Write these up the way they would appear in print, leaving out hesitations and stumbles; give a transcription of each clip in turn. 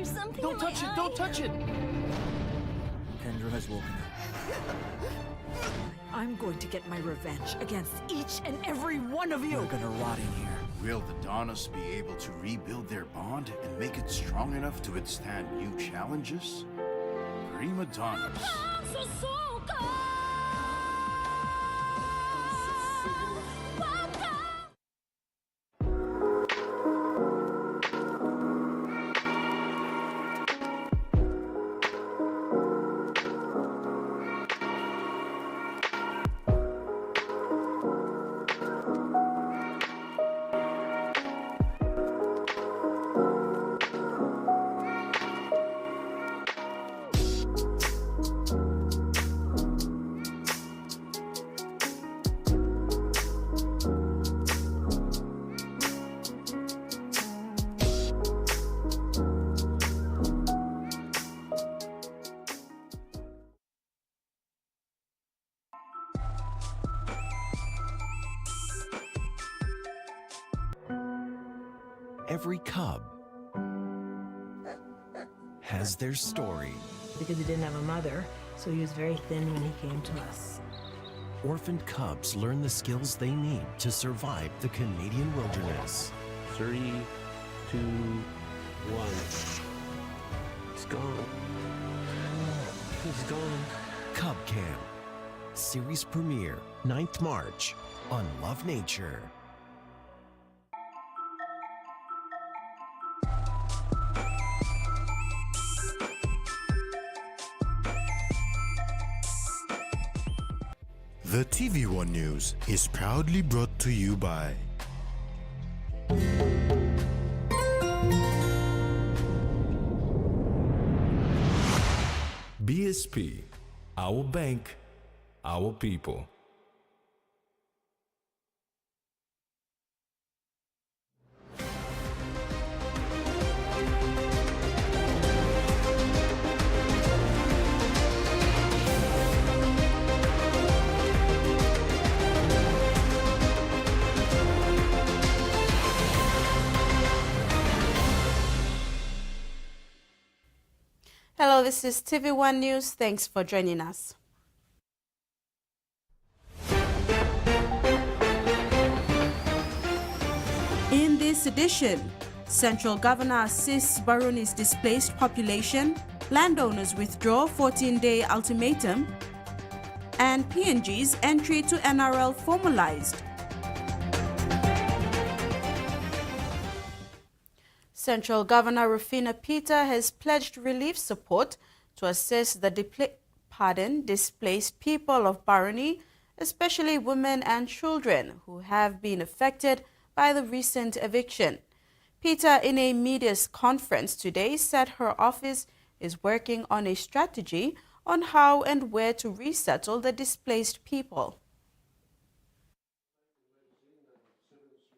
There's something Don't touch it! Don't touch it! Kendra has woken up. I'm going to get my revenge against each and every one of you. We're gonna rot in here. Will the Donnas be able to rebuild their bond and make it strong enough to withstand new challenges? Prima donnas. Every cub has their story. Because he didn't have a mother, so he was very thin when he came to us. Orphaned cubs learn the skills they need to survive the Canadian wilderness. 3, 2, 1. He's gone. He's gone. Cub Camp. Series premiere, 9th March on Love Nature. The TV1 News is proudly brought to you by BSP, our bank, our people. Hello, this is TV1 News. Thanks for joining us. In this edition, Central Governor assists Baruni's displaced population, landowners withdraw 14-day ultimatum, and PNG's entry to NRL formalized. Central Governor Rufina Peter has pledged relief support to assist the displaced people of Baruni, especially women and children who have been affected by the recent eviction. Peter, in a media conference today, said her office is working on a strategy on how and where to resettle the displaced people.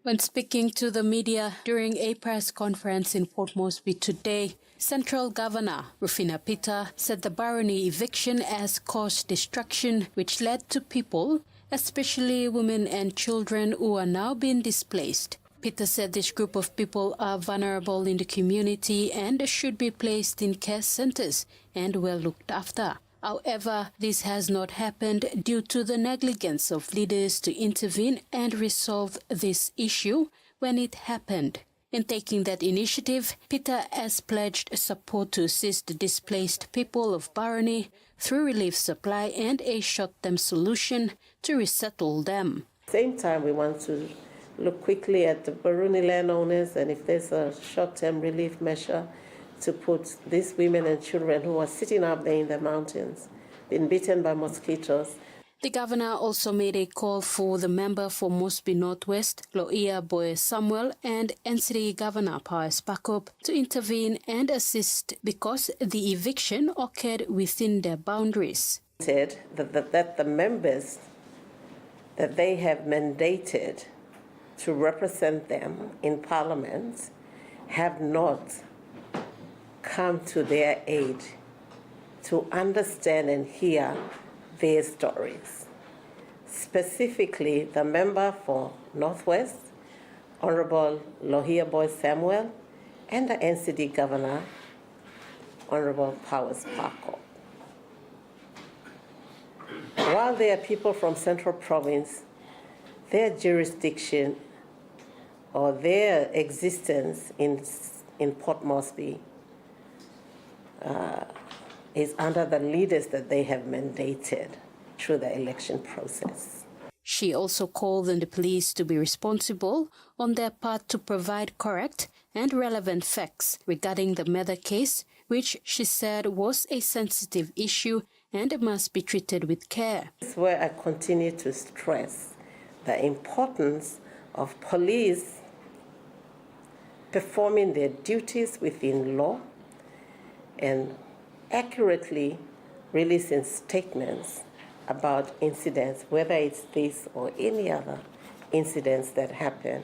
When speaking to the media during a press conference in Port Moresby today, Central Governor Rufina Peter said the Baruni eviction has caused destruction which led to people, especially women and children, who are now being displaced. Peter said this group of people are vulnerable in the community and should be placed in care centers and well looked after. However, this has not happened due to the negligence of leaders to intervene and resolve this issue when it happened. In taking that initiative, Peter has pledged support to assist the displaced people of Baruni through relief supply and a short-term solution to resettle them. At the same time, we want to look quickly at the Baruni landowners, and if there's a short-term relief measure to put these women and children who are sitting up there in the mountains, been bitten by mosquitoes. The governor also made a call for the member for Moresby Northwest, Loia Boy Samuel, and NCD Governor Pius Pakop to intervene and assist because the eviction occurred within their boundaries. Said that the members that they have mandated to represent them in Parliament have not come to their aid to understand and hear their stories. Specifically, the member for Northwest, Honorable Lohia Boy Samuel, and the NCD Governor, Honorable Powers Parker. While they are people from Central Province, their jurisdiction or their existence in Port Moresby is under the leaders that they have mandated through the election process. She also called on the police to be responsible on their part to provide correct and relevant facts regarding the Mather case, which she said was a sensitive issue and must be treated with care. This is where I continue to stress the importance of police performing their duties within law and accurately releasing statements about incidents, whether it's this or any other incidents that happen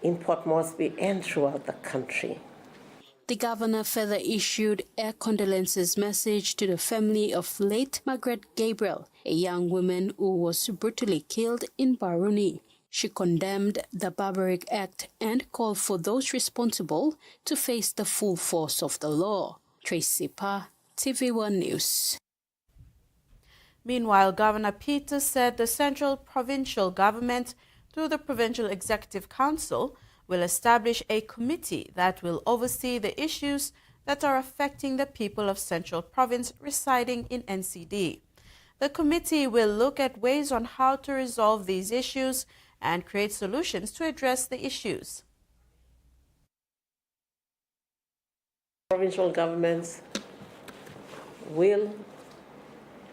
in Port Moresby and throughout the country. The governor further issued a condolences message to the family of late Margaret Gabriel, a young woman who was brutally killed in Baruni. She condemned the barbaric act and called for those responsible to face the full force of the law. Tracy Pa, TV1 News. Meanwhile, Governor Peter said the central provincial government, through the Provincial Executive Council, will establish a committee that will oversee the issues that are affecting the people of Central Province residing in NCD. The committee will look at ways on how to resolve these issues and create solutions to address the issues. Provincial governments will,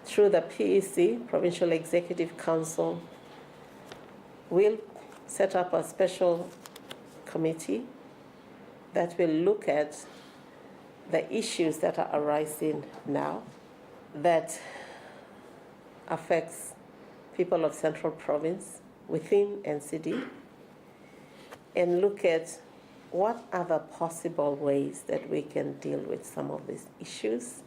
through the PEC, Provincial Executive Council, will set up a special committee that will look at the issues that are arising now that affects people of Central Province within NCD, and look at what other possible ways that we can deal with some of these issues.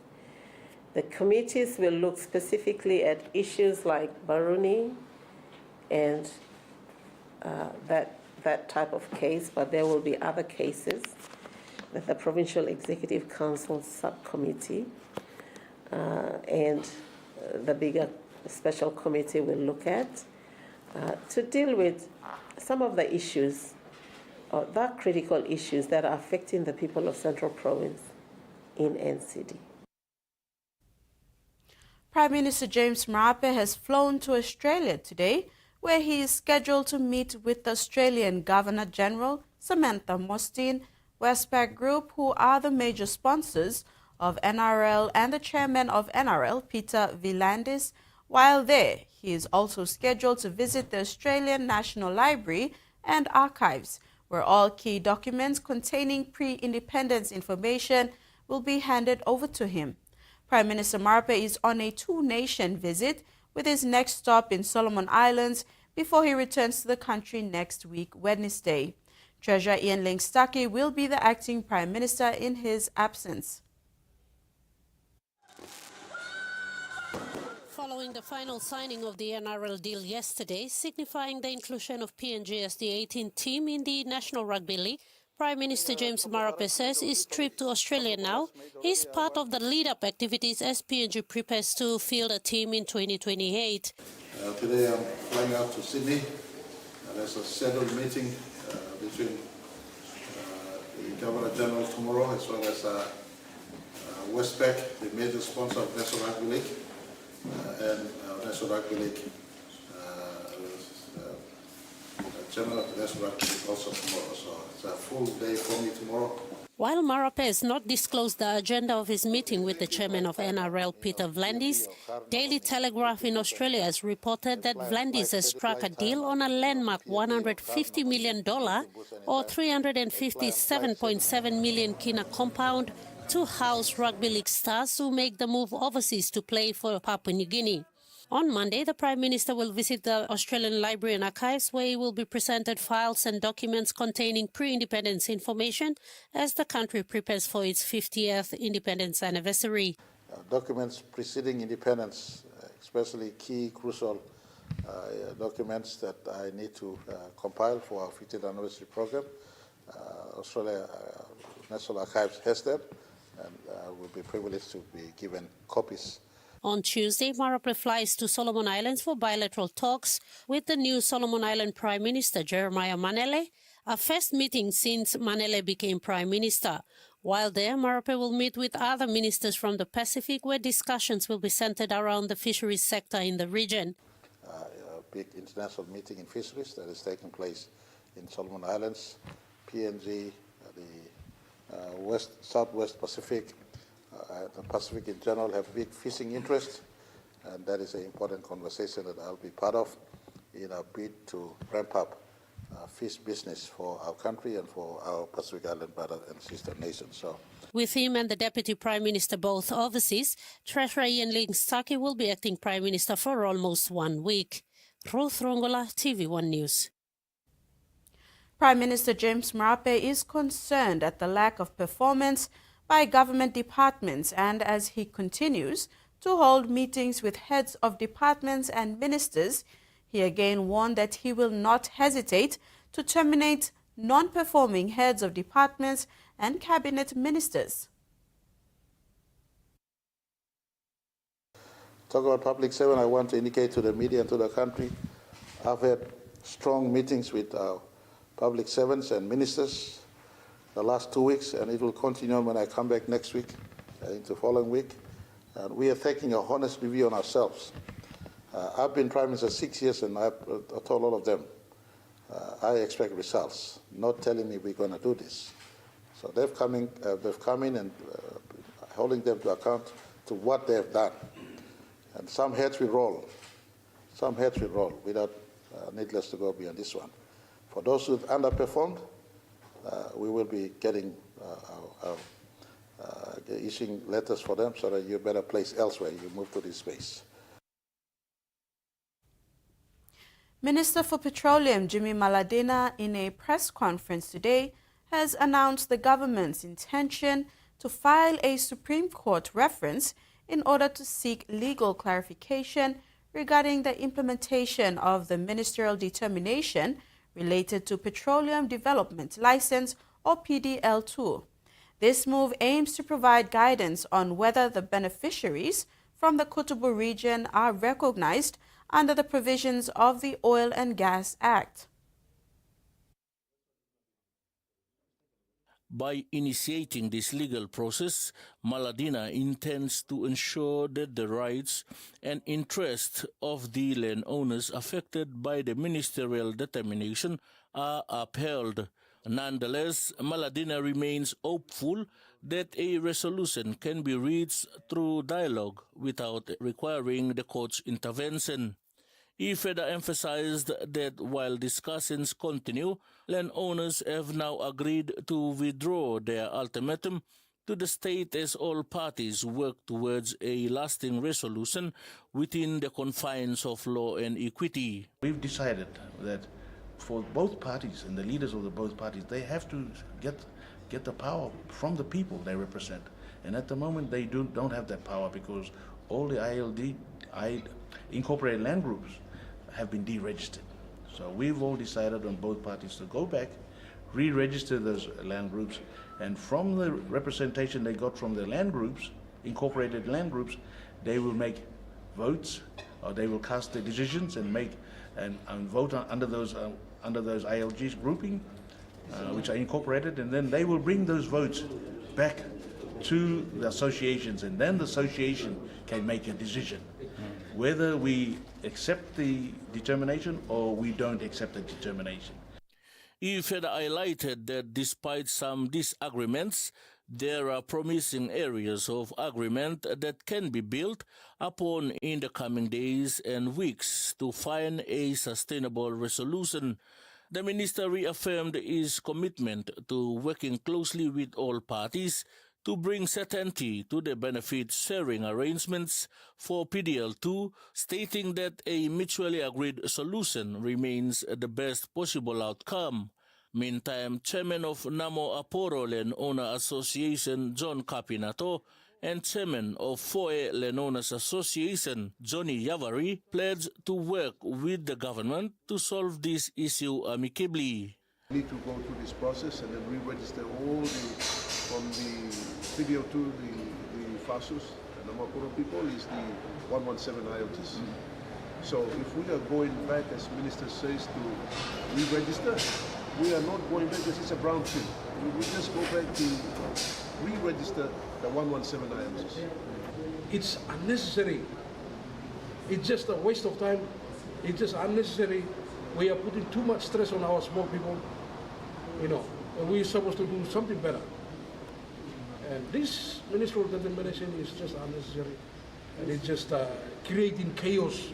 The committees will look specifically at issues like Baruni and that type of case, but there will be other cases that the Provincial Executive Council subcommittee and the bigger special committee will look at to deal with some of the issues, or the critical issues that are affecting the people of Central Province in NCD. Prime Minister James Marape has flown to Australia today, where he is scheduled to meet with the Australian Governor-General Samantha Mostyn, Westpac Group, who are the major sponsors of NRL, and the chairman of NRL, Peter V'landys. While there, he is also scheduled to visit the Australian National Library and Archives, where all key documents containing pre-independence information will be handed over to him. Prime Minister Marape is on a two-nation visit, with his next stop in Solomon Islands before he returns to the country next week, Wednesday. Treasurer Ian Link-Stuckey will be the acting Prime Minister in his absence. Following the final signing of the NRL deal yesterday, signifying the inclusion of PNG as the 18th team in the National Rugby League, Prime Minister James Marape says his trip to Australia now is part of the lead-up activities as PNG prepares to field a team in 2028. Today I'm flying out to Sydney. There's a scheduled meeting between the Governor-General tomorrow, as well as Westpac, the major sponsor of National Rugby League, and National Rugby League, General of the National Rugby League also tomorrow. So it's a full day for me tomorrow. While Marape has not disclosed the agenda of his meeting with the chairman of NRL, Peter V'landys, Daily Telegraph in Australia has reported that V'landys has struck a deal on a landmark $150 million or 357.7 million kina compound to house rugby league stars who make the move overseas to play for Papua New Guinea. On Monday, the Prime Minister will visit the Australian Library and Archives, where he will be presented files and documents containing pre-independence information as the country prepares for its 50th independence anniversary. Documents preceding independence, especially key, crucial documents that I need to compile for our 50th anniversary program. Australia National Archives has them, and we'll be privileged to be given copies. On Tuesday, Marape flies to Solomon Islands for bilateral talks with the new Solomon Island Prime Minister Jeremiah Manele, a first meeting since Manele became Prime Minister. While there, Marape will meet with other ministers from the Pacific, where discussions will be centered around the fisheries sector in the region. A big international meeting in fisheries that is taking place in Solomon Islands, PNG, the Southwest Pacific, the Pacific in general have big fishing interests, and that is an important conversation that I'll be part of in our bid to ramp up fish business for our country and for our Pacific Island brother and sister nations. So, with him and the Deputy Prime Minister both overseas, Treasurer Ian Ling-Starkey will be acting Prime Minister for almost 1 week. Ruth Rongola, TV1 News. Prime Minister James Marape is concerned at the lack of performance by government departments, and as he continues to hold meetings with heads of departments and ministers, he again warned that he will not hesitate to terminate non-performing heads of departments and cabinet ministers. Talk about public servant, I want to indicate to the media and to the country, I've had strong meetings with our public servants and ministers the last 2 weeks, and it will continue when I come back next week, into the following week. And we are taking a honest review on ourselves. I've been Prime Minister 6 years, and I told all of them, I expect results, not telling me we're going to do this. So they've come in and holding them to account to what they've done. And some heads will roll. Some heads will roll without needless to go beyond this one. For those who've underperformed, we will be getting issuing letters for them so that you're better placed elsewhere. You move to this space. Minister for Petroleum Jimmy Maladena, in a press conference today, has announced the government's intention to file a Supreme Court reference in order to seek legal clarification regarding the implementation of the ministerial determination related to Petroleum Development License, or PDL2. This move aims to provide guidance on whether the beneficiaries from the Kutubu region are recognized under the provisions of the Oil and Gas Act. By initiating this legal process, Maladena intends to ensure that the rights and interests of the landowners affected by the ministerial determination are upheld. Nonetheless, Maladena remains hopeful that a resolution can be reached through dialogue without requiring the court's intervention. He further emphasized that while discussions continue, landowners have now agreed to withdraw their ultimatum to the state as all parties work towards a lasting resolution within the confines of law and equity. We've decided that for both parties and the leaders of the both parties, they have to get the power from the people they represent. And at the moment, they don't have that power because all the incorporated land groups have been deregistered. So we've all decided on both parties to go back, re-register those land groups, and from the representation they got from the land groups, incorporated land groups, they will make votes, or they will cast their decisions and make and vote under those ILGs grouping, which are incorporated, and then they will bring those votes back to the associations, and then the association can make a decision whether we accept the determination or we don't accept the determination. He further highlighted that despite some disagreements, there are promising areas of agreement that can be built upon in the coming days and weeks to find a sustainable resolution. The minister reaffirmed his commitment to working closely with all parties to bring certainty to the benefit-sharing arrangements for PDL2, stating that a mutually agreed solution remains the best possible outcome. Meantime, Chairman of Namo Aporo Landowner Association John Capinato and Chairman of Foe Landowners Association Johnny Yavari pledged to work with the government to solve this issue amicably. We need to go through this process and then re-register all the from the 302, the FASUS, the Namakura people, is the 117 IOTs. So if we are going back, as Minister says, to re-register, we are not going back because it's a brownfield. We just go back to re-register the 117 IOTs. It's unnecessary. It's just a waste of time. It's just unnecessary. We are putting too much stress on our small people, you know, and we're supposed to do something better. And this ministerial determination is just unnecessary, and it's just creating chaos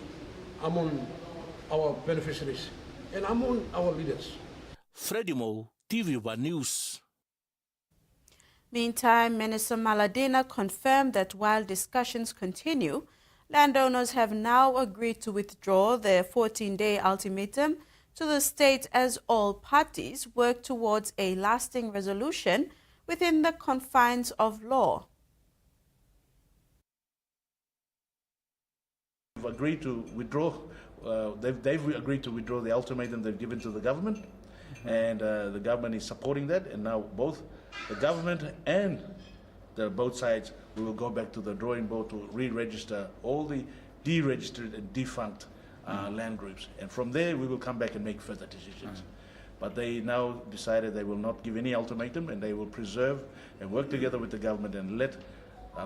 among our beneficiaries and among our leaders. Freddie Mo, Tvwan News. Meantime, Minister Maladina confirmed that while discussions continue, landowners have now agreed to withdraw their 14-day ultimatum to the state as all parties work towards a lasting resolution within the confines of law. We've agreed to withdraw. They've agreed to withdraw the ultimatum they've given to the government, and the government is supporting that. And now both the government and both sides, we will go back to the drawing board to re-register all the deregistered and defunct land groups. And from there, we will come back and make further decisions. But they now decided they will not give any ultimatum, and they will preserve and work together with the government and let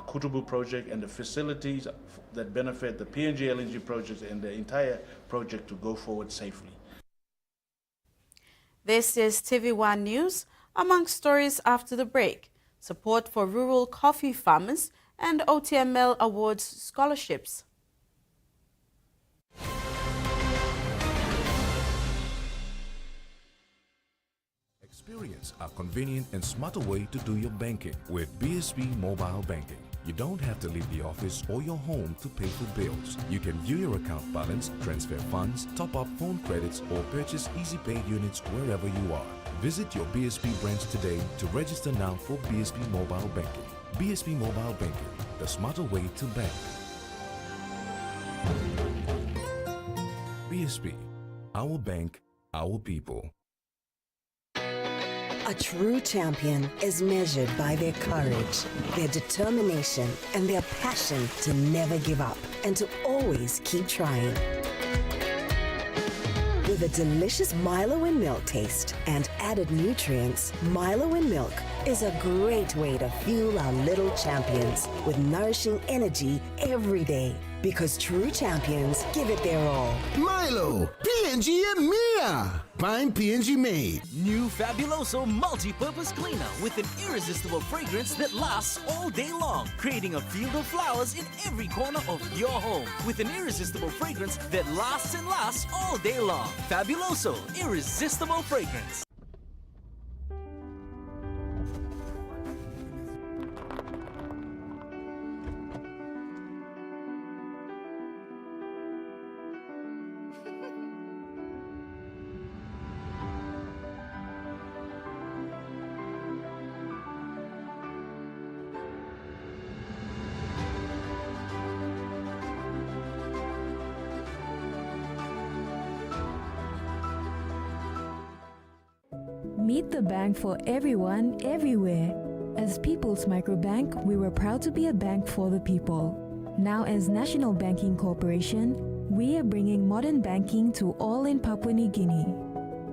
Kutubu project and the facilities that benefit the PNG LNG project and the entire project to go forward safely. This is TV1 News. Among stories after the break, support for rural coffee farmers and OTML awards scholarships. Experience a convenient and smarter way to do your banking with BSB Mobile Banking. You don't have to leave the office or your home to pay for bills. You can view your account balance, transfer funds, top up phone credits, or purchase Easy Pay units wherever you are. Visit your BSB branch today to register now for BSB Mobile Banking. BSB Mobile Banking, the smarter way to bank. BSB, our bank, our people. A true champion is measured by their courage, their determination, and their passion to never give up and to always keep trying. With a delicious Milo in milk taste and added nutrients, Milo in milk is a great way to fuel our little champions with nourishing energy every day. Because true champions give it their all. Milo, PNG and Mia. Find PNG made. New Fabuloso multi-purpose cleaner with an irresistible fragrance that lasts all day long, creating a field of flowers in every corner of your home. With an irresistible fragrance that lasts and lasts all day long. Fabuloso, irresistible fragrance. Meet the bank for everyone, everywhere. As People's Microbank, we were proud to be a bank for the people. Now as National Banking Corporation, we are bringing modern banking to all in Papua New Guinea.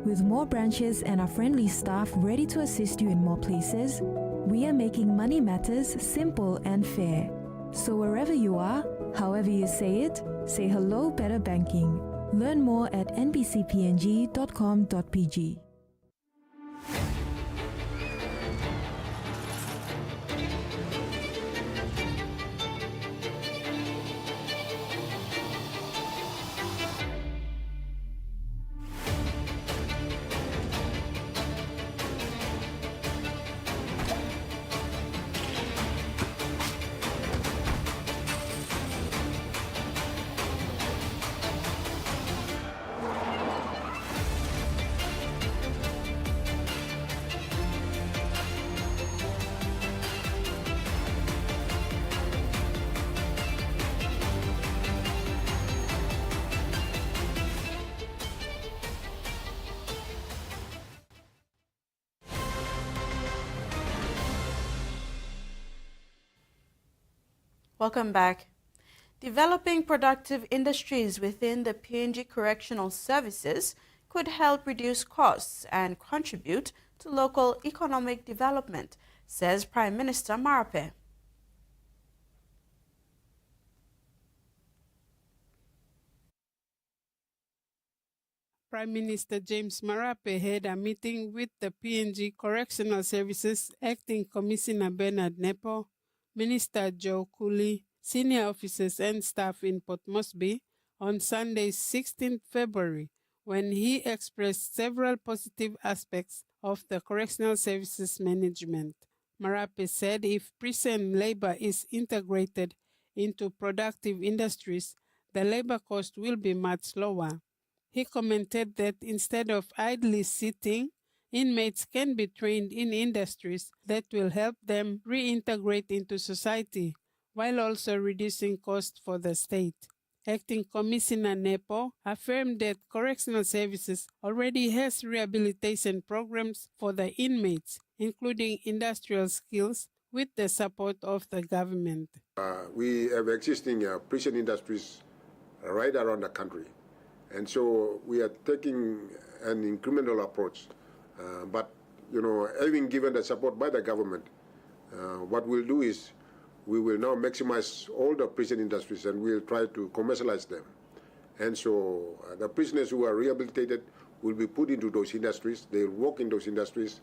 With more branches and our friendly staff ready to assist you in more places, we are making money matters simple and fair. So wherever you are, however you say it, say hello better banking. Learn more at nbcpng.com.pg. Welcome back. Developing productive industries within the PNG Correctional Services could help reduce costs and contribute to local economic development, says Prime Minister Marape. Prime Minister James Marape had a meeting with the PNG Correctional Services Acting Commissioner Bernard Nepo, Minister Joe Cooley, senior officers and staff in Port Moresby on Sunday, 16 February, when he expressed several positive aspects of the Correctional Services management. Marape said if prison labor is integrated into productive industries, the labor cost will be much lower. He commented that instead of idly sitting, inmates can be trained in industries that will help them reintegrate into society, while also reducing costs for the state. Acting Commissioner Nepo affirmed that Correctional Services already has rehabilitation programs for the inmates, including industrial skills, with the support of the government. We have existing prison industries right around the country. And so we are taking an incremental approach. But, having given the support by the government, what we'll do is we will now maximize all the prison industries and we'll try to commercialize them. And so the prisoners who are rehabilitated will be put into those industries. They'll work in those industries.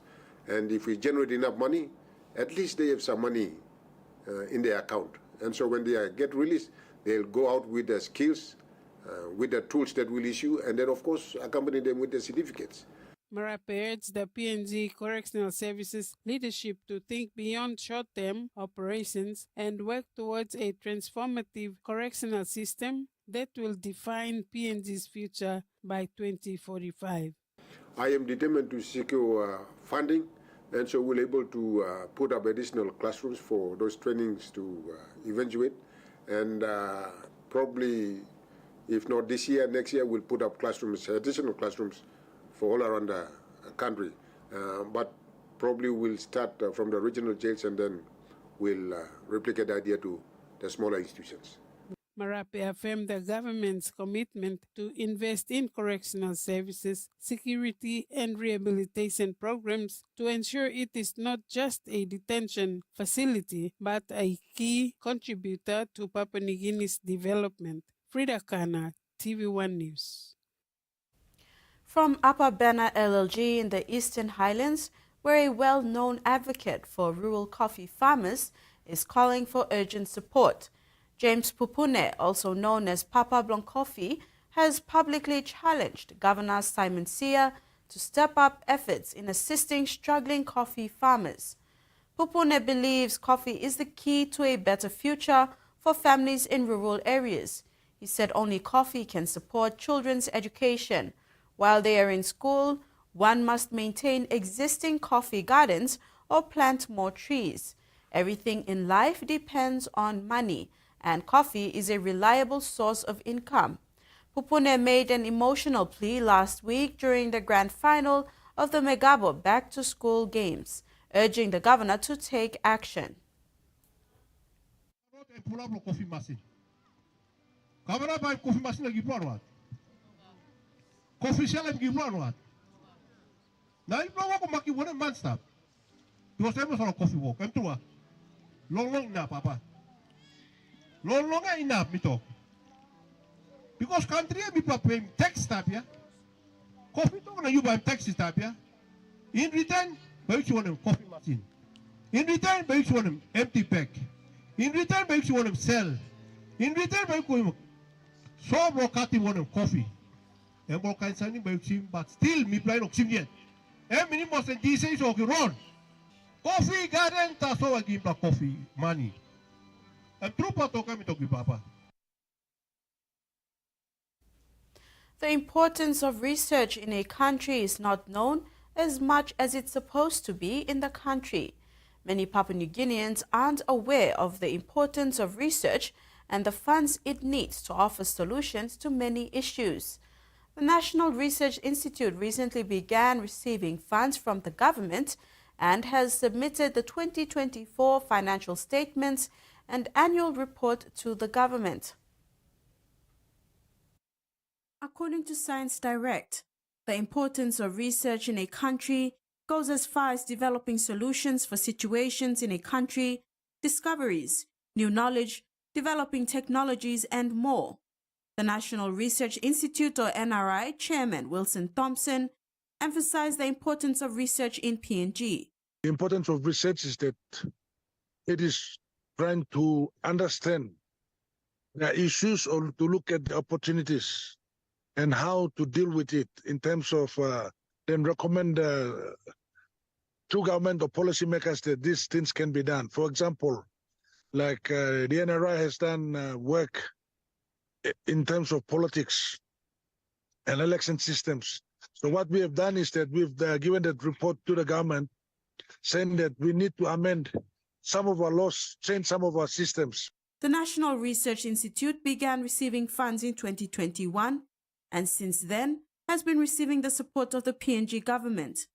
And if we generate enough money, at least they have some money in their account. And so when they get released, they'll go out with the skills, with the tools that we'll issue, and then, of course, accompany them with the certificates. Marape urged the PNG Correctional Services leadership to think beyond short-term operations and work towards a transformative correctional system that will define PNG's future by 2045. I am determined to secure funding, and so we're able to put up additional classrooms for those trainings to eventuate, and probably, if not this year, next year, we'll put up classrooms, additional classrooms for all around the country. But probably we'll start from the regional jails and then we'll replicate the idea to the smaller institutions. Marape affirmed the government's commitment to invest in correctional services, security and rehabilitation programs to ensure it is not just a detention facility, but a key contributor to Papua New Guinea's development. Frida Kana, TV1 News. From Upper Bena LLG in the Eastern Highlands, where a well-known advocate for rural coffee farmers is calling for urgent support. James Pupune, also known as Papa Blanc Coffee, has publicly challenged Governor Simon Sia to step up efforts in assisting struggling coffee farmers. Pupune believes coffee is the key to a better future for families in rural areas. He said only coffee can support children's education. While they are in school, one must maintain existing coffee gardens or plant more trees. Everything in life depends on money, and coffee is a reliable source of income. Pupune made an emotional plea last week during the grand final of the Megabo Back to School Games, urging the governor to take action. Coffee shell give one. Now you know what maki one man stop. You was able to coffee walk. I'm through. Long na papa. Long enough me talk. Because country people pay tax tap ya. Coffee talk na you buy taxi tap ya. In return, buy you one coffee machine. In return, buy you one empty pack. In return, buy you one sell. In return, buy you so brokati one coffee. But still, me plan of Simeon. Many must say this is okay wrong. Coffee garden, that's all I give the coffee money. And true part of me talking, Papa. The importance of research in a country is not known as much as it's supposed to be in the country. Many Papua New Guineans aren't aware of the importance of research and the funds it needs to offer solutions to many issues. The National Research Institute recently began receiving funds from the government and has submitted the 2024 financial statements and annual report to the government. According to Science Direct, the importance of research in a country goes as far as developing solutions for situations in a country, discoveries, new knowledge, developing technologies, and more. The National Research Institute, or NRI, Chairman Wilson Thompson emphasized the importance of research in PNG. The importance of research is that it is trying to understand the issues or to look at the opportunities and how to deal with it in terms of then recommend to government or policymakers that these things can be done. For example, like the NRI has done work in terms of politics and election systems. So what we have done is that we've given that report to the government saying that we need to amend some of our laws, change some of our systems. The National Research Institute began receiving funds in 2021 and since then has been receiving the support of the PNG government.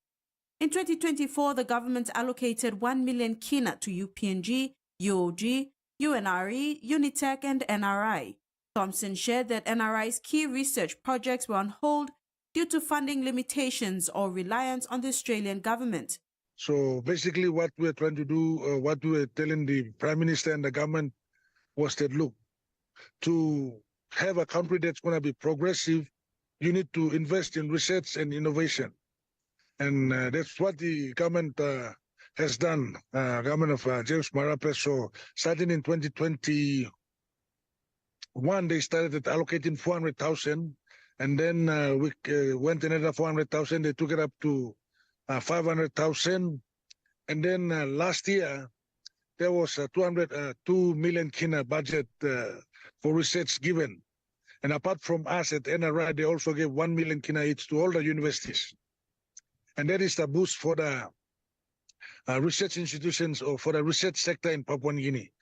In 2024, the government allocated 1 million kina to UPNG, UOG, UNRE, Unitec and NRI. Thompson shared that NRI's key research projects were on hold due to funding limitations or reliance on the Australian government. So basically what we're trying to do, what we were telling the Prime Minister and the government was that, look, to have a country that's going to be progressive, you need to invest in research and innovation. And that's what the government has done, government of James Marape. So starting in 2021, they started allocating 400,000, and then we went another 400,000. They took it up to 500,000, and then last year there was a 2 million kina budget for research given. And apart from us at NRI, they also gave 1 million kina each to all the universities. And that is the boost for the research institutions or for the research sector in Papua New Guinea.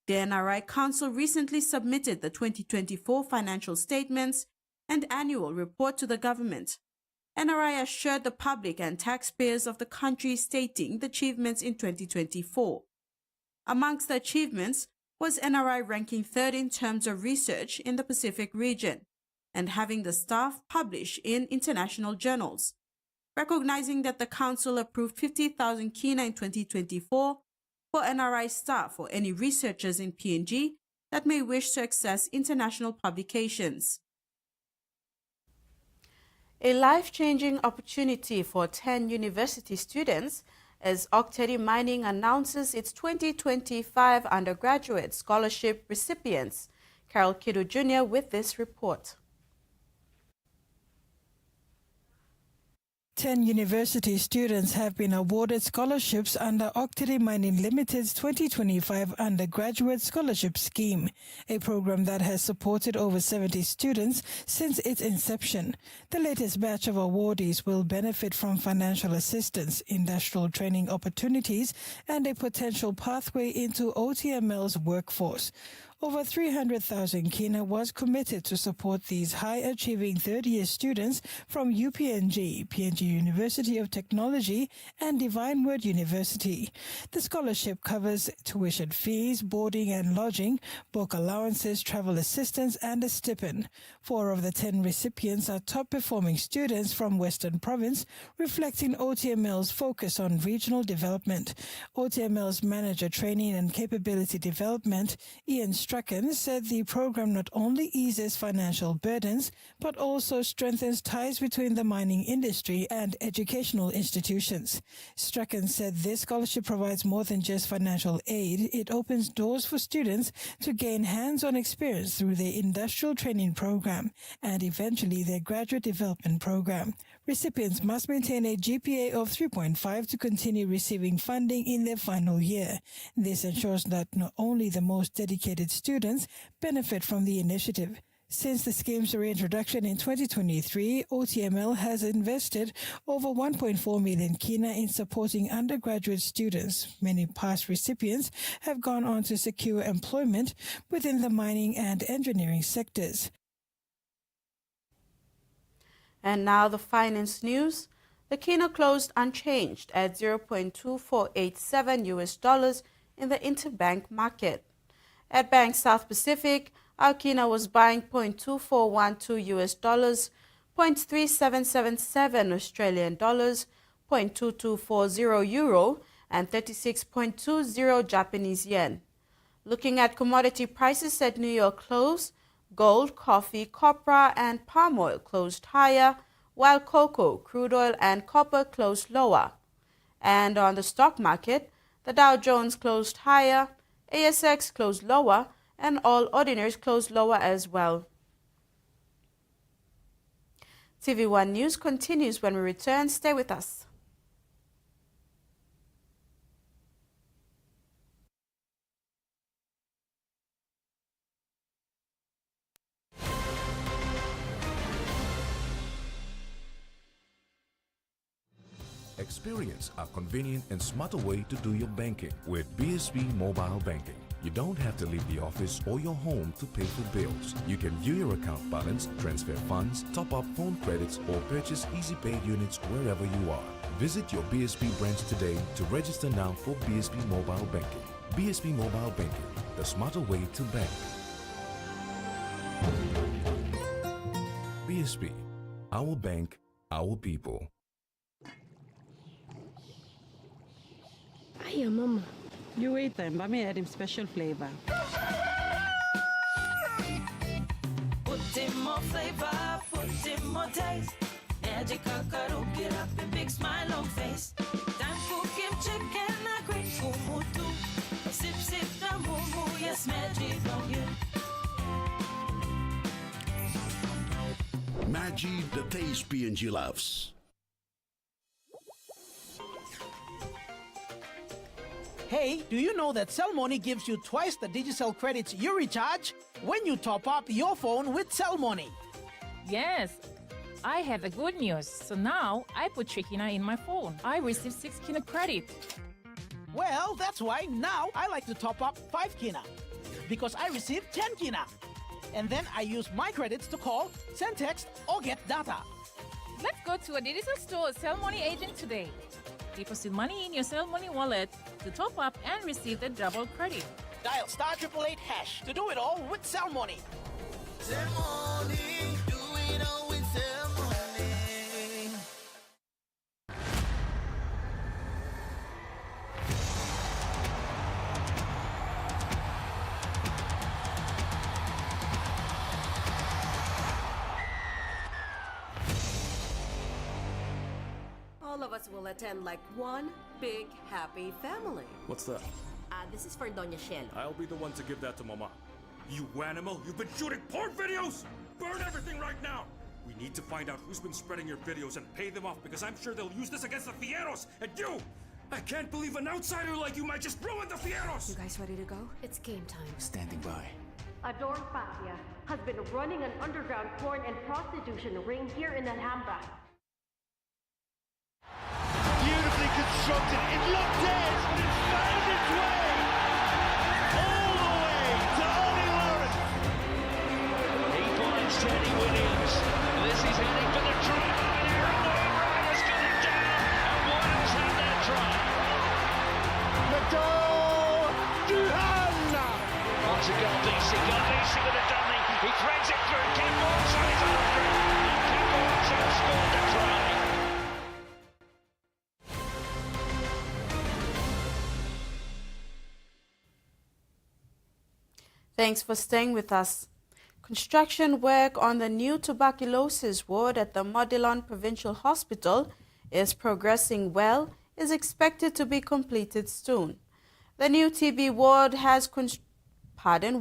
The NRI Council recently submitted the 2024 financial statements and annual report to the government. NRI assured the public and taxpayers of the country, stating the achievements in 2024. Amongst the achievements was NRI ranking third in terms of research in the Pacific region and having the staff publish in international journals. Recognizing that the Council approved 50,000 kina in 2024 for NRI staff or any researchers in PNG that may wish to access international publications. A life-changing opportunity for 10 university students as Octedi Mining announces its 2025 undergraduate scholarship recipients. Carol Kidu Jr. with this report. 10 university students have been awarded scholarships under Octedi Mining Limited's 2025 Undergraduate Scholarship Scheme, a program that has supported over 70 students since its inception. The latest batch of awardees will benefit from financial assistance, industrial training opportunities, and a potential pathway into OTML's workforce. Over 300,000 kina was committed to support these high-achieving third-year students from UPNG, PNG University of Technology, and Divine Word University. The scholarship covers tuition fees, boarding and lodging, book allowances, travel assistance, and a stipend. 4 of the 10 recipients are top-performing students from Western Province, reflecting OTML's focus on regional development. OTML's Manager Training and Capability Development, Ian Strachan, said the program not only eases financial burdens, but also strengthens ties between the mining industry and educational institutions. Strachan said this scholarship provides more than just financial aid. It opens doors for students to gain hands-on experience through their industrial training program and eventually their graduate development program. Recipients must maintain a GPA of 3.5 to continue receiving funding in their final year. This ensures that not only the most dedicated students benefit from the initiative. Since the scheme's reintroduction in 2023, OTML has invested over 1.4 million kina in supporting undergraduate students. Many past recipients have gone on to secure employment within the mining and engineering sectors. And now the finance news. The kina closed unchanged at $0.2487 in the interbank market. At Bank South Pacific, our kina was buying $0.2412 US dollars, 0.3777 Australian dollars, 0.2240 euro, and 36.20 Japanese yen. Looking at commodity prices at New York close, gold, coffee, copra, and palm oil closed higher, while cocoa, crude oil, and copper closed lower. And on the stock market, the Dow Jones closed higher, ASX closed lower, and all ordinaries closed lower as well. TV1 News continues when we return. Stay with us. Experience a convenient and smarter way to do your banking with BSB Mobile Banking. You don't have to leave the office or your home to pay for bills. You can view your account balance, transfer funds, top up phone credits, or purchase easy pay units wherever you are. Visit your BSB branch today to register now for BSB Mobile Banking. BSB Mobile Banking, the smarter way to bank. BSB, our bank, our people. Hiya, Mama. You wait then, but me add him special flavor. Put in more flavor, put in more taste. Magic kakaru, get up and big smile on face. Time for kim chicken, a great kumutu. Sip, sip, the moo, yes, magic on you. Maggi, the taste P&G loves. Hey, do you know that Cellmoney gives you twice the digital credits you recharge when you top up your phone with Cellmoney? Yes, I have a good news. So now I put 3 kina in my phone. I receive 6 kina credit. Well, that's why now I like to top up 5 kina because I receive 10 kina. And then I use my credits to call, send text, or get data. Let's go to a digital store or Cellmoney agent today. Deposit money in your Cellmoney wallet to top up and receive the double credit. Dial *888# to do it all with Cellmoney. Cellmoney, do it all with Cellmoney. All of us will attend like one big happy family. What's that? This is for Doña Shell. I'll be the one to give that to Mama. You animal! You've been shooting porn videos! Burn everything right now! We need to find out who's been spreading your videos and pay them off because I'm sure they'll use this against the Fieros and you! I can't believe an outsider like you might just ruin the Fieros! You guys ready to go? It's game time. Standing by. Ador Patria has been running an underground porn and prostitution ring here in Alhambra. Beautifully constructed. It looked dead, but it found its way all the way to Ollie Lawrence. He finds Teddy Williams. This is heading for the try. And Aaron Wainwright has got it down. And Wales had their try. Madol Duhan. On to Galdisi. Galdisi with a dummy. He threads it through. Campbell also is after it. And Campbell also scored the try. Thanks for staying with us. Construction work on the new tuberculosis ward at the Modilon Provincial Hospital is progressing well, is expected to be completed soon. The new TB ward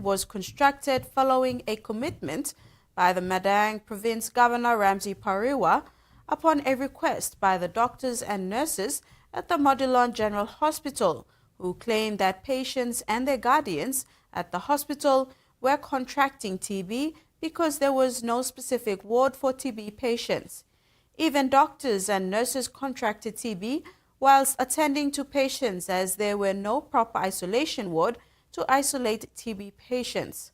was constructed following a commitment by the Madang Province Governor Ramsey Pariwa upon a request by the doctors and nurses at the Modilon General Hospital, who claimed that patients and their guardians at the hospital were contracting TB because there was no specific ward for TB patients. Even doctors and nurses contracted TB whilst attending to patients as there were no proper isolation ward to isolate TB patients.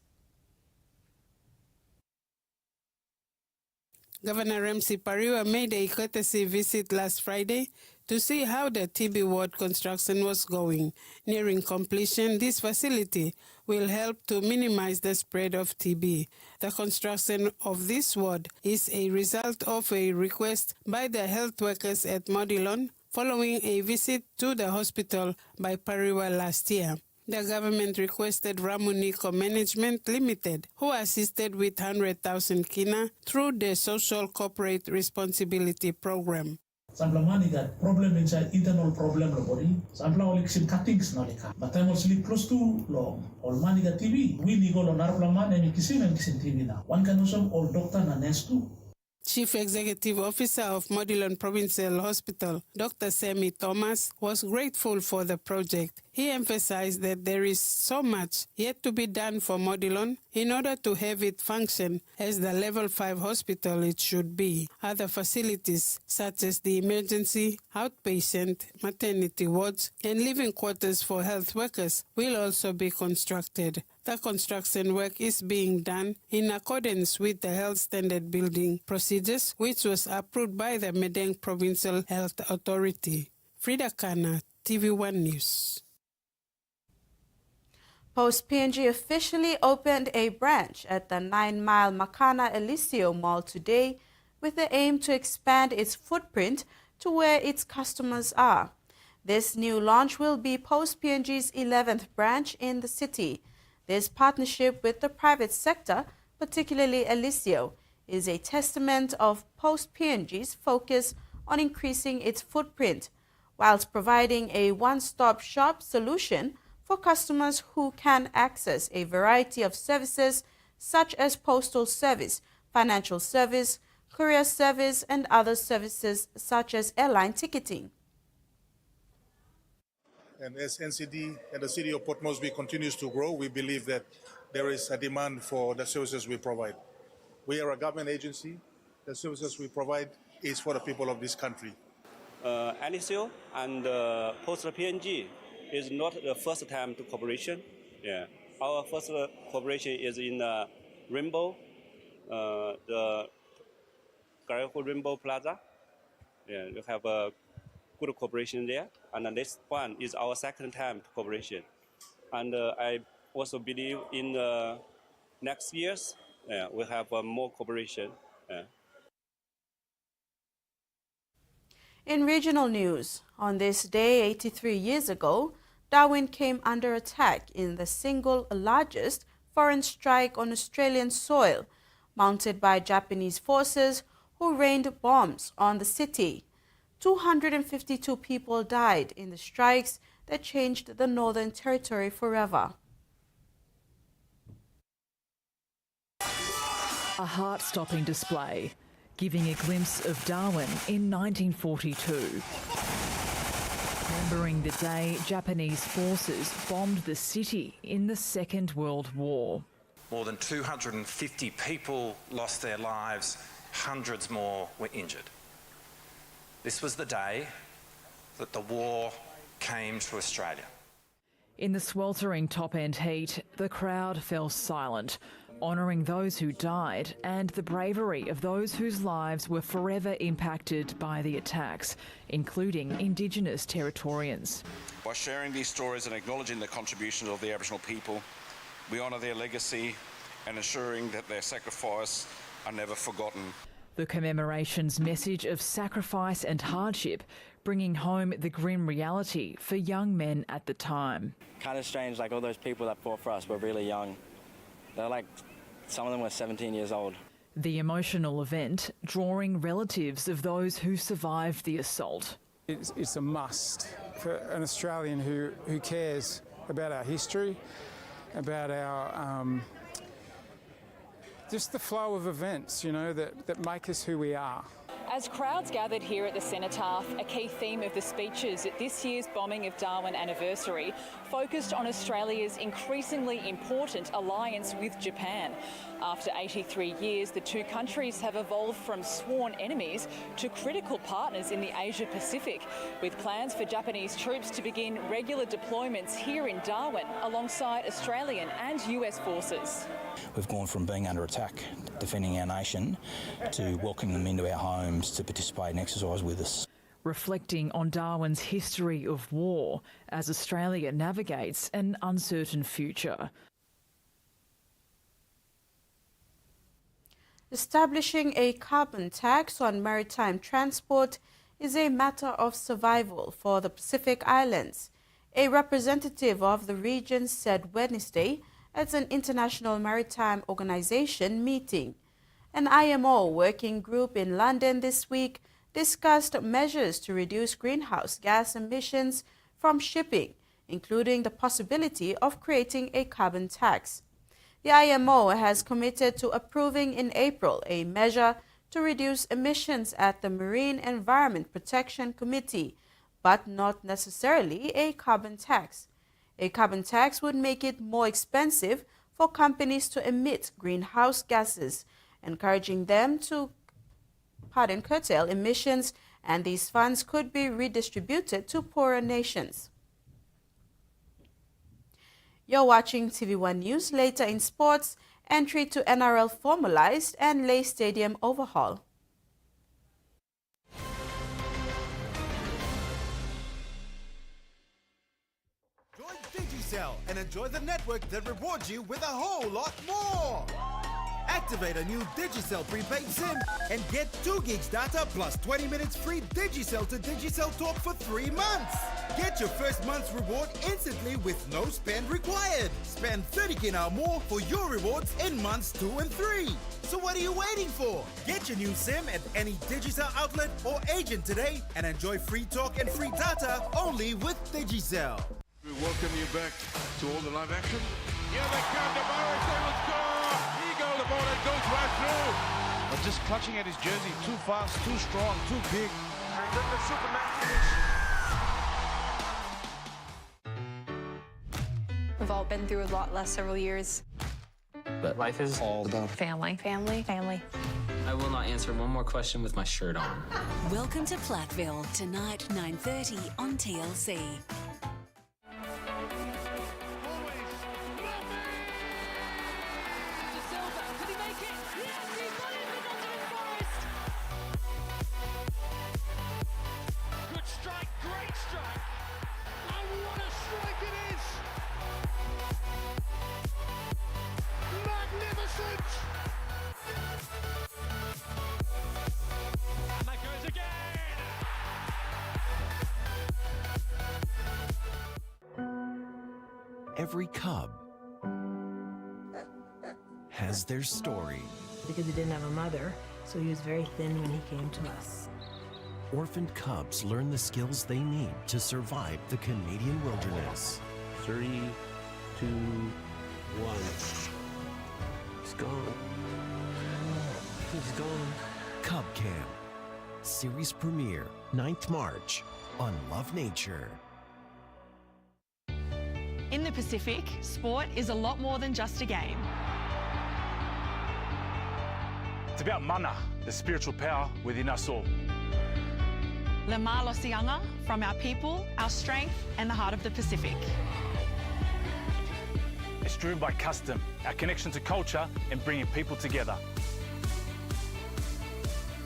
Governor Ramsey Pariwa made a courtesy visit last Friday to see how the TB ward construction was going. Nearing completion, this facility will help to minimize the spread of TB. The construction of this ward is a result of a request by the health workers at Modilon following a visit to the hospital by Pariwa last year. The government requested Ramunico Management Limited, who assisted with 100,000 kina through the Social Corporate Responsibility Program. Sampla money that problem inside internal problem lo body. Sampla all action cuttings no leka. But I'm also close to long. All money got TV. We ni go lo narpla man and kisin TV now. One can also all doctor na nurse too. Chief Executive Officer of Modilon Provincial Hospital, Dr. Sammy Thomas, was grateful for the project. He emphasized that there is so much yet to be done for Modilon in order to have it function as the Level 5 hospital it should be. Other facilities, such as the emergency, outpatient, maternity wards, and living quarters for health workers, will also be constructed. The construction work is being done in accordance with the Health Standard Building Procedures, which was approved by the Medang Provincial Health Authority. Frida Kana, TV1 News. Post PNG officially opened a branch at the 9-mile Makana Eliseo Mall today with the aim to expand its footprint to where its customers are. This new launch will be Post PNG's 11th branch in the city. This partnership with the private sector, particularly Eliseo, is a testament of Post PNG's focus on increasing its footprint, whilst providing a one-stop shop solution for customers who can access a variety of services such as postal service, financial service, courier service, and other services such as airline ticketing. And as NCD and the city of Port Moresby continues to grow, we believe that there is a demand for the services we provide. We are a government agency. The services we provide is for the people of this country. Eliseo and Postal PNG is not the first time to cooperation. Yeah. Our first cooperation is in Rainbow, the Correctional Rainbow Plaza. Yeah, we have a good cooperation there. And the next one is our second time cooperation. And I also believe in next years, we have more cooperation. In regional news, on this day 83 years ago, Darwin came under attack in the single largest foreign strike on Australian soil, mounted by Japanese forces who rained bombs on the city. 252 people died in the strikes that changed the Northern Territory forever. A heart-stopping display, giving a glimpse of Darwin in 1942. Remembering the day Japanese forces bombed the city in the Second World War. More than 250 people lost their lives, hundreds more were injured. This was the day that the war came to Australia. In the sweltering top-end heat, the crowd fell silent, honouring those who died and the bravery of those whose lives were forever impacted by the attacks, including Indigenous Territorians. By sharing these stories and acknowledging the contributions of the Aboriginal people, we honour their legacy and ensuring that their sacrifice are never forgotten. The commemoration's message of sacrifice and hardship, bringing home the grim reality for young men at the time. Kind of strange, like all those people that fought for us were really young. They're like, some of them were 17 years old. The emotional event drawing relatives of those who survived the assault. It's a must for an Australian who cares about our history, about our just the flow of events, you know, that make us who we are. As crowds gathered here at the Cenotaph, a key theme of the speeches at this year's bombing of Darwin anniversary focused on Australia's increasingly important alliance with Japan. After 83 years, the two countries have evolved from sworn enemies to critical partners in the Asia-Pacific, with plans for Japanese troops to begin regular deployments here in Darwin alongside Australian and US forces. We've gone from being under attack, defending our nation, to welcoming them into our homes to participate in exercise with us. reflecting on Darwin's history of war as Australia navigates an uncertain future. Establishing a carbon tax on maritime transport is a matter of survival for the Pacific Islands, a representative of the region said Wednesday at an International Maritime Organization meeting. An IMO working group in London this week discussed measures to reduce greenhouse gas emissions from shipping, including the possibility of creating a carbon tax. The IMO has committed to approving in April a measure to reduce emissions at the Marine Environment Protection Committee, but not necessarily a carbon tax. A carbon tax would make it more expensive for companies to emit greenhouse gases, encouraging them to curtail emissions, and these funds could be redistributed to poorer nations. You're watching TV1 News. Later in sports, entry to NRL formalized and Lay Stadium overhaul. Join Digicel and enjoy the network that rewards you with a whole lot more. Activate a new Digicel prepaid SIM and get 2 gigs data plus 20 minutes free Digicel to Digicel talk for 3 months. Get your first month's reward instantly with no spend required. Spend 30 kina or more for your rewards in months 2 and 3. So what are you waiting for? Get your new SIM at any Digicel outlet or agent today and enjoy free talk and free data only with Digicel. We welcome you back to all the live action. Yeah, they come to Morris, they will score! He goes the ball and goes right through. But just clutching at his jersey, too fast, too strong, too big. And then the Superman finish. We've all been through a lot last several years. But life is all about Family. Family. Family. I will not answer one more question with my shirt on. Welcome to Platteville, tonight 9:30 on TLC. Every cub has their story. Because he didn't have a mother, so he was very thin when he came to us. Orphaned cubs learn the skills they need to survive the Canadian wilderness. 3, 2, 1. He's gone. He's gone. Cub Camp. Series premiere, 9th March on Love Nature. In the Pacific, sport is a lot more than just a game. It's about mana, the spiritual power within us all. Le Malosianga, from our people, our strength, and the heart of the Pacific. It's driven by custom, our connection to culture, and bringing people together.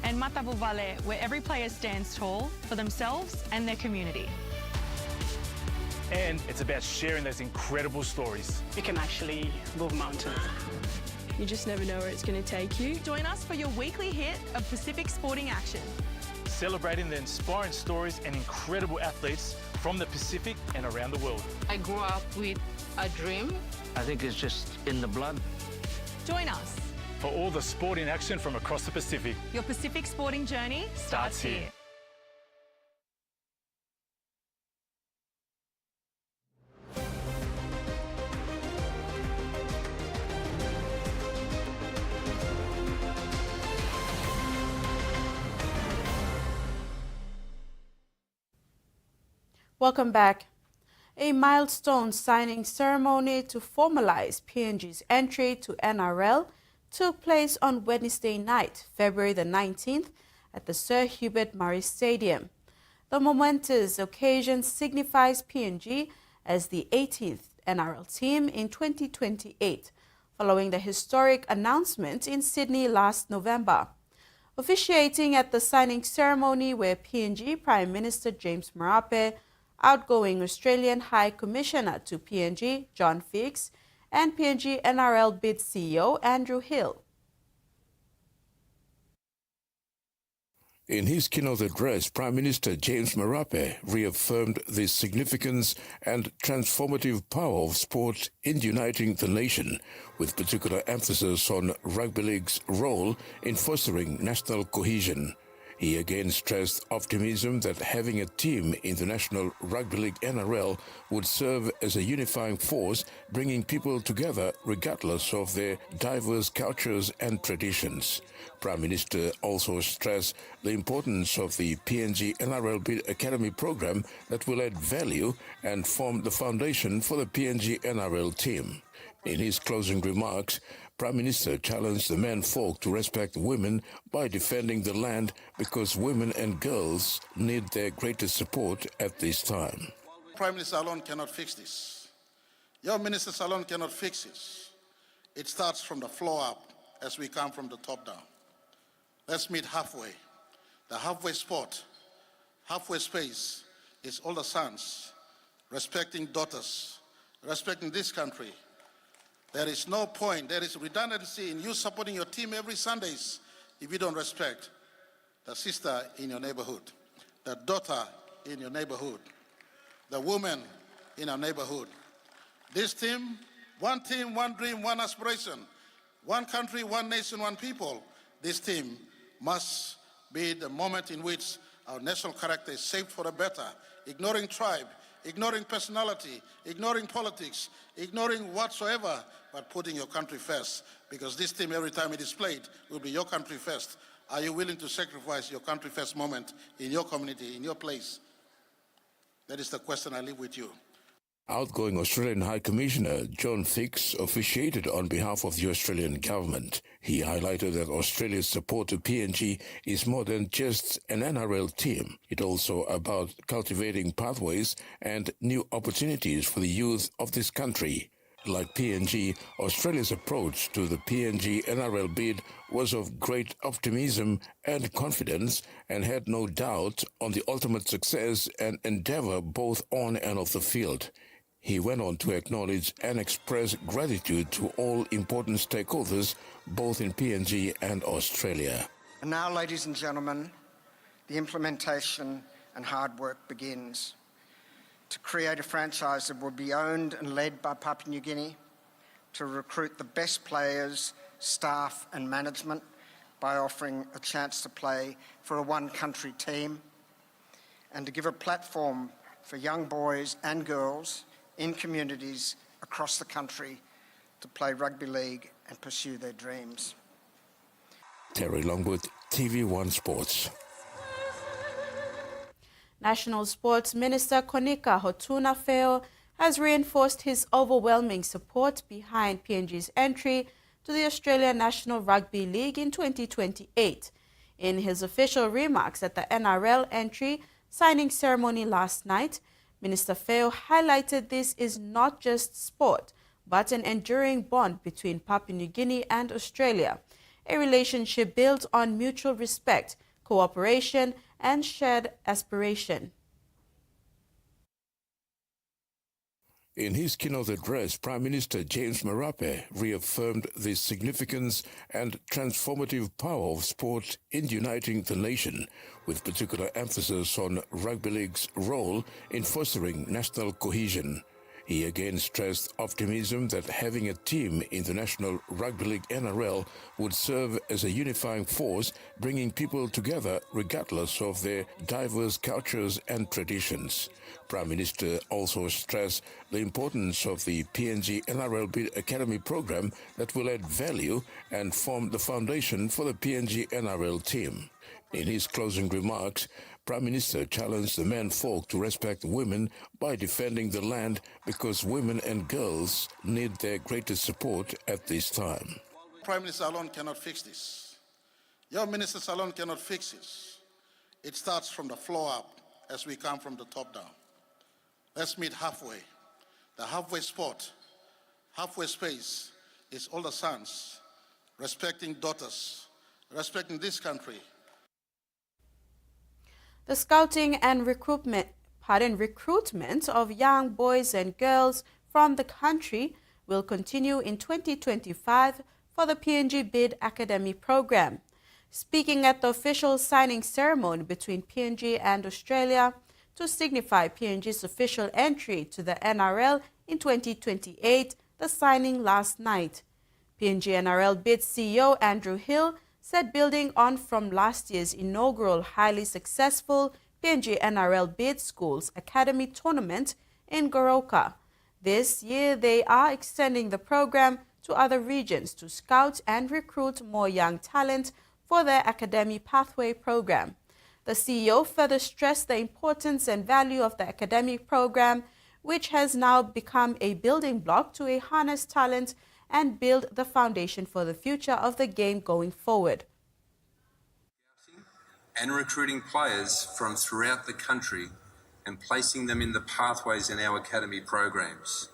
And Matavuvale, where every player stands tall for themselves and their community. And it's about sharing those incredible stories. You can actually move mountains. You just never know where it's going to take you. Join us for your weekly hit of Pacific sporting action. Celebrating the inspiring stories and incredible athletes from the Pacific and around the world. I grew up with a dream. I think it's just in the blood. Join us for all the sporting action from across the Pacific. Your Pacific sporting journey starts here. Welcome back. A milestone signing ceremony to formalize PNG's entry to NRL took place on Wednesday night, February the 19th, at the Sir Hubert Murray Stadium. The momentous occasion signifies PNG as the 18th NRL team in 2028, following the historic announcement in Sydney last November. Officiating at the signing ceremony were PNG Prime Minister James Marape, outgoing Australian High Commissioner to PNG John Fix, and PNG NRL bid CEO Andrew Hill. In his keynote address, Prime Minister James Marape reaffirmed the significance and transformative power of sport in uniting the nation, with particular emphasis on Rugby League's role in fostering national cohesion. He again stressed optimism that having a team in the National Rugby League NRL would serve as a unifying force, bringing people together regardless of their diverse cultures and traditions. Prime Minister also stressed the importance of the PNG NRL Bid Academy program that will add value and form the foundation for the PNG NRL team. In his closing remarks, Prime Minister challenged the menfolk to respect women by defending the land because women and girls need their greatest support at this time. Prime Minister alone cannot fix this. Your ministers alone cannot fix this. It starts from the floor up as we come from the top down. Let's meet halfway. The halfway spot, halfway space is older sons respecting daughters, respecting this country. There is no point, there is redundancy in you supporting your team every Sundays if you don't respect the sister in your neighborhood, the daughter in your neighborhood, the woman in our neighborhood. This team, one dream, one aspiration, one country, one nation, one people. This team must be the moment in which our national character is shaped for the better, ignoring tribe, ignoring personality, ignoring politics, ignoring whatsoever, but putting your country first. Because this team, every time it is played, will be your country first. Are you willing to sacrifice your country first moment in your community, in your place? That is the question I leave with you. Outgoing Australian High Commissioner John Fix officiated on behalf of the Australian government. He highlighted that Australia's support to PNG is more than just an NRL team. It's also about cultivating pathways and new opportunities for the youth of this country. Like PNG, Australia's approach to the PNG NRL bid was of great optimism and confidence and had no doubt on the ultimate success and endeavour both on and off the field. He went on to acknowledge and express gratitude to all important stakeholders, both in PNG and Australia. And now, ladies and gentlemen, the implementation and hard work begins. To create a franchise that will be owned and led by Papua New Guinea, to recruit the best players, staff and management by offering a chance to play for a one-country team, and to give a platform for young boys and girls in communities across the country to play rugby league and pursue their dreams. Terry Longwood, TV1 Sports. National Sports Minister Konika Hotuna-Feo has reinforced his overwhelming support behind PNG's entry to the Australian National Rugby League in 2028. In his official remarks at the NRL entry signing ceremony last night, Minister Feo highlighted this is not just sport, but an enduring bond between Papua New Guinea and Australia, a relationship built on mutual respect, cooperation, and shared aspiration. In his keynote address, Prime Minister James Marape reaffirmed the significance and transformative power of sport in uniting the nation, with particular emphasis on Rugby League's role in fostering national cohesion. He again stressed optimism that having a team in the National Rugby League NRL would serve as a unifying force, bringing people together regardless of their diverse cultures and traditions. Prime Minister also stressed the importance of the PNG NRL Bid Academy program that will add value and form the foundation for the PNG NRL team. In his closing remarks, Prime Minister challenged the menfolk to respect women by defending the land because women and girls need their greatest support at this time. Prime Minister alone cannot fix this. Your ministers alone cannot fix this. It starts from the floor up as we come from the top down. Let's meet halfway. The halfway spot, halfway space is older sons respecting daughters, respecting this country. The scouting and recruitment of young boys and girls from the country will continue in 2025 for the PNG Bid Academy program. Speaking at the official signing ceremony between PNG and Australia to signify PNG's official entry to the NRL in 2028, the signing last night. PNG NRL Bid CEO Andrew Hill said building on from last year's inaugural highly successful PNG NRL Bid Schools Academy tournament in Goroka, this year they are extending the program to other regions to scout and recruit more young talent for their Academy Pathway program. The CEO further stressed the importance and value of the academic program, which has now become a building block to harness talent and build the foundation for the future of the game going forward. And recruiting players from throughout the country and placing them in the pathways in our academy programs.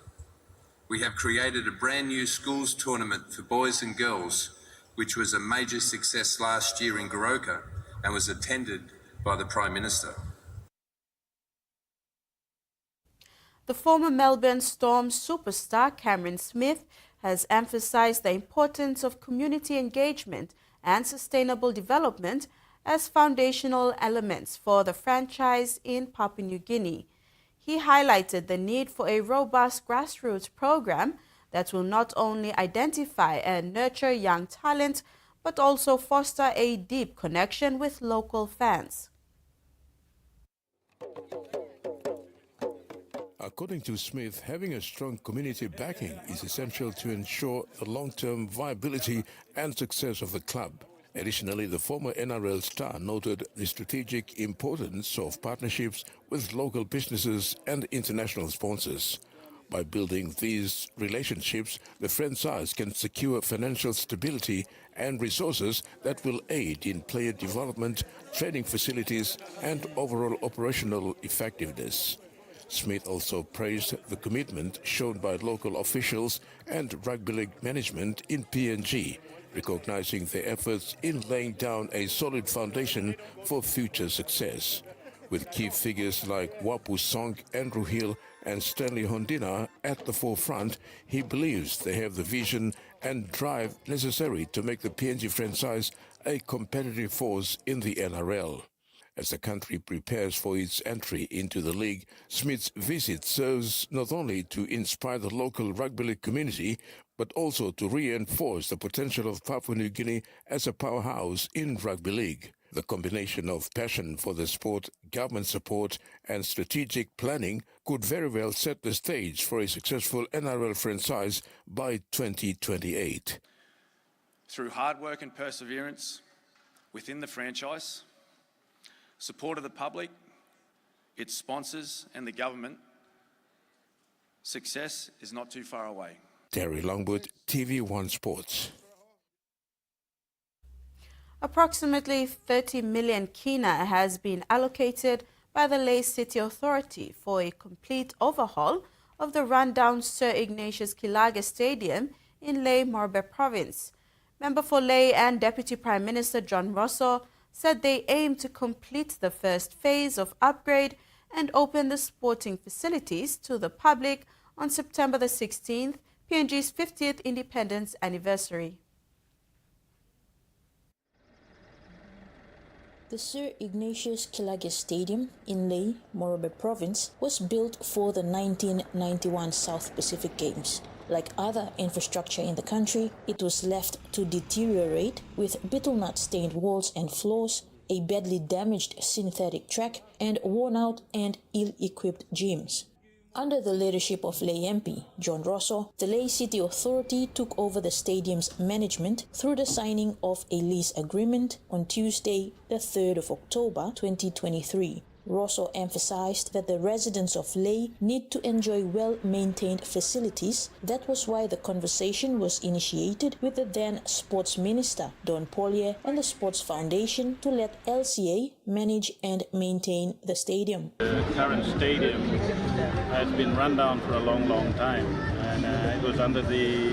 We have created a brand new schools tournament for boys and girls, which was a major success last year in Goroka and was attended by the Prime Minister. The former Melbourne Storm superstar Cameron Smith has emphasized the importance of community engagement and sustainable development as foundational elements for the franchise in Papua New Guinea. He highlighted the need for a robust grassroots program that will not only identify and nurture young talent, but also foster a deep connection with local fans. According to Smith, having a strong community backing is essential to ensure the long-term viability and success of the club. Additionally, the former NRL star noted the strategic importance of partnerships with local businesses and international sponsors. By building these relationships, the franchise can secure financial stability and resources that will aid in player development, training facilities, and overall operational effectiveness. Smith also praised the commitment shown by local officials and rugby league management in PNG, recognizing their efforts in laying down a solid foundation for future success. With key figures like Wapu Song, Andrew Hill, and Stanley Hondina at the forefront, he believes they have the vision and drive necessary to make the PNG franchise a competitive force in the NRL. As the country prepares for its entry into the league, Smith's visit serves not only to inspire the local rugby league community, but also to reinforce the potential of Papua New Guinea as a powerhouse in rugby league. The combination of passion for the sport, government support, and strategic planning could very well set the stage for a successful NRL franchise by 2028. Through hard work and perseverance within the franchise, support of the public, its sponsors, and the government, success is not too far away. Terry Longwood, TV1 Sports. Approximately 30 million kina has been allocated by the Lae City Authority for a complete overhaul of the rundown Sir Ignatius Kilage Stadium in Lae, Morobe Province. Member for Lae and Deputy Prime Minister John Rosso said they aim to complete the first phase of upgrade and open the sporting facilities to the public on September the 16th, PNG's 50th independence anniversary. The Sir Ignatius Kilage Stadium in Lae, Morobe Province was built for the 1991 South Pacific Games. Like other infrastructure in the country, it was left to deteriorate with betel-nut-stained walls and floors, a badly damaged synthetic track, and worn-out and ill-equipped gyms. Under the leadership of Lae MP John Rosso, the Lae City Authority took over the stadium's management through the signing of a lease agreement on Tuesday, the 3rd of October 2023. Rosso emphasized that the residents of Lae need to enjoy well-maintained facilities. That was why the conversation was initiated with the then Sports Minister, Don Pollier, and the Sports Foundation to let LCA manage and maintain the stadium. The current stadium has been run down for a long time, and it was under the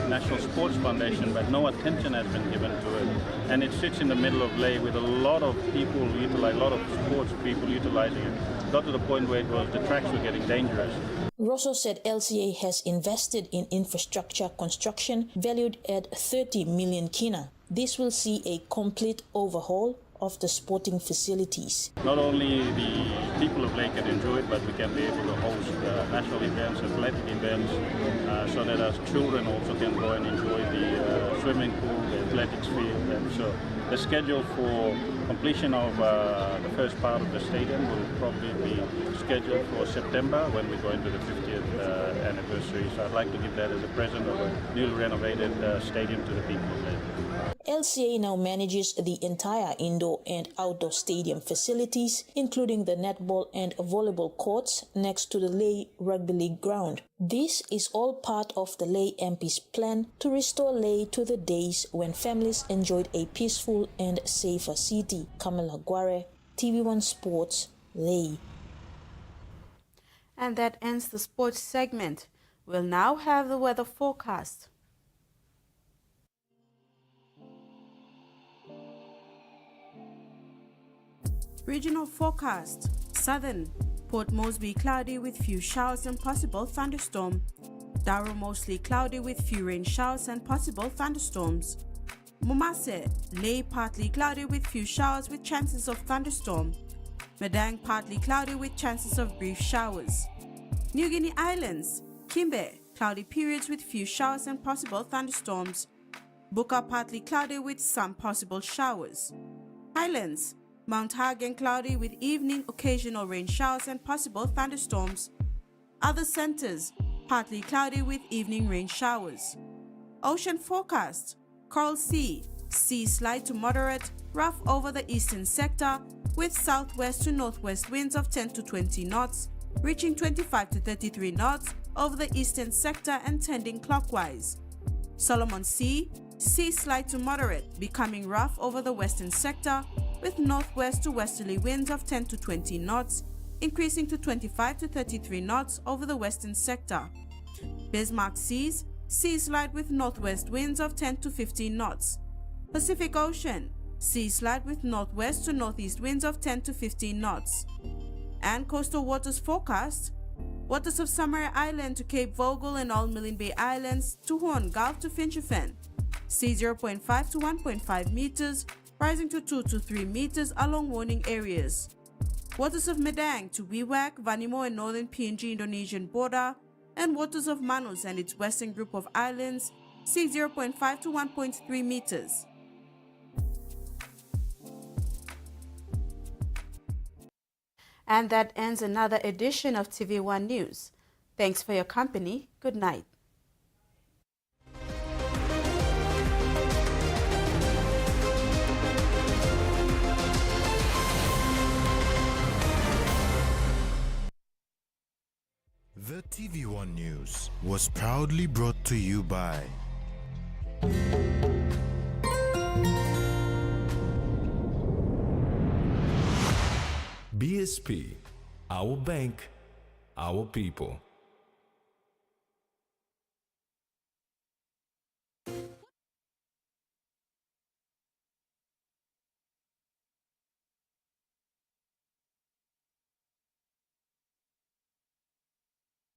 National Sports Foundation, but no attention has been given to it. And it sits in the middle of Lae with a lot of people utilize, a lot of sports people utilizing it. Got to the point where the tracks were getting dangerous. Rosso said LCA has invested in infrastructure construction valued at 30 million kina. This will see a complete overhaul of the sporting facilities. Not only the people of Lae can enjoy it, but we can be able to host national events, athletic events, so that our children also can go and enjoy the swimming pool, the athletics field. And so the schedule for completion of the first part of the stadium will probably be scheduled for September, when we go into the 50th anniversary. So I'd like to give that as a present of a newly renovated stadium to the people of Lae. LCA now manages the entire indoor and outdoor stadium facilities, including the netball and volleyball courts next to the Lae Rugby League ground. This is all part of the Lae MP's plan to restore Lae to the days when families enjoyed a peaceful and safer city. Kamala Guare, TV1 Sports, Lae. And that ends the sports segment. We'll now have the weather forecast. Regional forecast. Southern, Port Moresby cloudy with few showers and possible thunderstorm. Darwin mostly cloudy with few rain showers and possible thunderstorms. Mumase, Lae partly cloudy with few showers with chances of thunderstorm. Madang partly cloudy with chances of brief showers. New Guinea Islands, Kimbe, cloudy periods with few showers and possible thunderstorms. Buka partly cloudy with some possible showers. Highlands, Mount Hagen cloudy with evening occasional rain showers and possible thunderstorms. Other centers, partly cloudy with evening rain showers. Ocean forecast, Coral Sea, sea slight to moderate, rough over the eastern sector with southwest to northwest winds of 10 to 20 knots, reaching 25 to 33 knots over the eastern sector and tending clockwise. Solomon Sea, sea slight to moderate, becoming rough over the western sector with northwest to westerly winds of 10 to 20 knots, increasing to 25 to 33 knots over the western sector. Bismarck Seas, sea slight with northwest winds of 10 to 15 knots. Pacific Ocean, sea slight with northwest to northeast winds of 10 to 15 knots. And coastal waters forecast, waters of Samaria Island to Cape Vogel and all Milne Bay Islands to Horn Gulf to Finchefin, sea 0.5 to 1.5 meters, rising to 2 to 3 meters along warning areas. Waters of Medang to Wewak, Vanimo and northern PNG Indonesian border, and waters of Manus and its western group of islands, sea 0.5 to 1.3 meters. And that ends another edition of TV1 News. Thanks for your company. Good night. The TV1 News was proudly brought to you by BSP, our bank, our people.